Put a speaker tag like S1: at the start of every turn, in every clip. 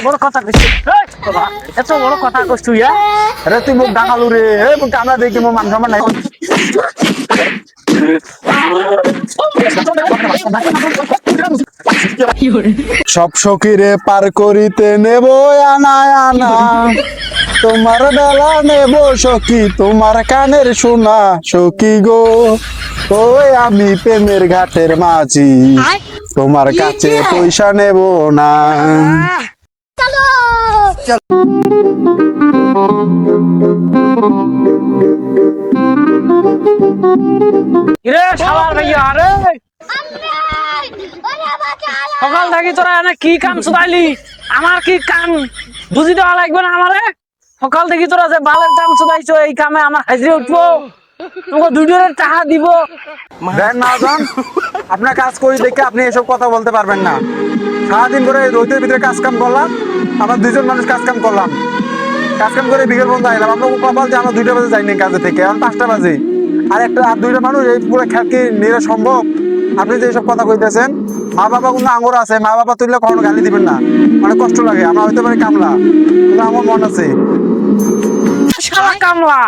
S1: বড় কথা কইছিস এত বড় কথা কইছিস তুই আরে তুই মুখ ডাঙালু রে মুখ আমরা দেখি মো মান সম্মান নাই সব সখীরে পার করিতে নেব আনা আনা তোমার বেলা নেব সখী তোমার কানের শোনা সখী গো ওই আমি প্রেমের ঘাটের মাঝি তোমার কাছে পয়সা নেব না রে শালার ভাইয়া আরে সকাল থাকি তোরা এনে কি কাম চুদাইলি আমার কি কাম বুঝি দেওয়া লাগবে না আমারে সকাল থেকে তোরা যে বালের কাম চুদাইছো এই কামে আমার হাজিরে উঠবো তোমাকে দুজনের টাকা দিব দেন না জান আপনার কাজ করি দেখে আপনি এসব কথা বলতে পারবেন না সারাদিন করে রোদের ভিতরে কাজ কাম করলাম আমরা দুজন মানুষ কাজ কাম করলাম কাজ কাম করে বিকেল পর্যন্ত আইলাম আমরা কপাল যে আমরা 2টা বাজে যাইনি কাজে থেকে এখন 5টা বাজে আর 2টা মানুষ এই পুরো খ্যাতকে নেওয়া সম্ভব আপনি যে এসব কথা কইতেছেন মা বাবা কোনো আঙুর আছে মা বাবা তুললে কখনো গালি দিবেন না অনেক কষ্ট লাগে আমরা হইতে পারি কামলা কিন্তু আমার মন আছে শালা কামলা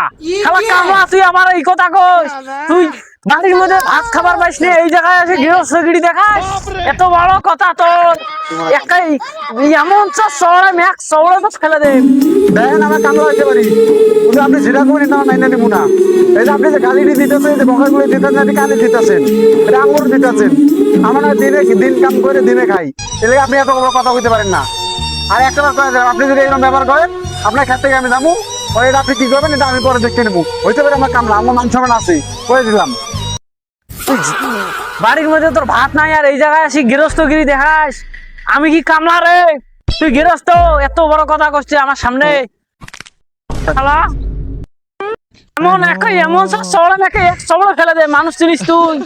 S1: তুই আমার এই কথা কইস তুই বাড়ির মধ্যে ভাত খাবার পাইস না এই জায়গায় এসে গৃহস্থগিরি দেখাস এত বড় কথা তোর একাই এমন চড়ে ম্যাক চড়ে তো ফেলে দেন দেখেন আমরা কামলা হইতে পারি কিন্তু আপনি যেটা করবেন এটা মাইনে নিব না এই যে আপনি যে গালিটি দিতেছেন যে বকাগুলো দিতেছেন কানে দিতেছেন এটা আঙুর দিতেছেন আমরা দিন কাম করে দিনে খাই এলে আপনি এত বড় কথা কইতে পারেন না আর একটা আপনি যদি এরকম ব্যবহার করেন আপনার ক্ষেত থেকে আমি যাবো এটা আপনি কি করবেন এটা আমি পরে দেখতে নেবো হইতে পারে আমার কামলা আমার মান সম্মান আছে করে দিলাম বাড়ির মধ্যে তোর ভাত নাই আর এই জায়গায় আসি গৃহস্থগিরি দেখাস আমি কি কামলা রে তুই গৃহস্থ এত বড় কথা করছিস আমার সামনে এমন এমন চড়ে নাকি এক চড়ে ফেলে দে মানুষ চিনিস তুই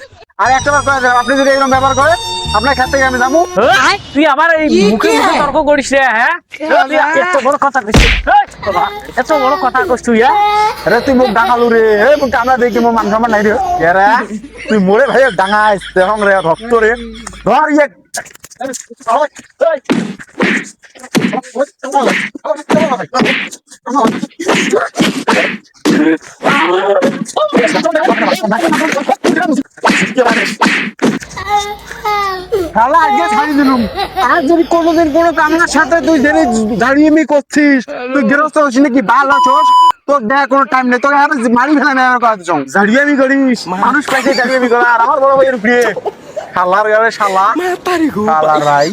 S1: আর একটা আপনি যদি এরকম ব্যবহার করেন আপনার ক্ষেত থেকে আমি যাবো তুই আবার এই মুখে মুখে তর্ক করিস রে হ্যাঁ এত বড় কথা কইছিস এত বড় কথা কইছিস তুই আরে তুই মুখ ডাঙালু রে মুখ আমরা দেখি মো মান সম্মান নাই রে এরা তুই মোরে ভাই ডাঙাইস দেখং রে ভক্ত রে ধর ইয়ে আর যদি কোনোদিন কোনো কামনার সাথে তুই দাঁড়িয়ে করছিস তুই গৃহস্থ হচ্ছিস নাকি ভালো আছোস তোর দেখ কোনো টাইম নেই তোকে মারি ফেলা নেই আমার কথা দাঁড়িয়ে আমি করিস মানুষ পাইছে দাঁড়িয়ে আমি করা আর আমার বড় ভাইয়ের প্রিয় শালার গাড়ে শালা শালার ভাই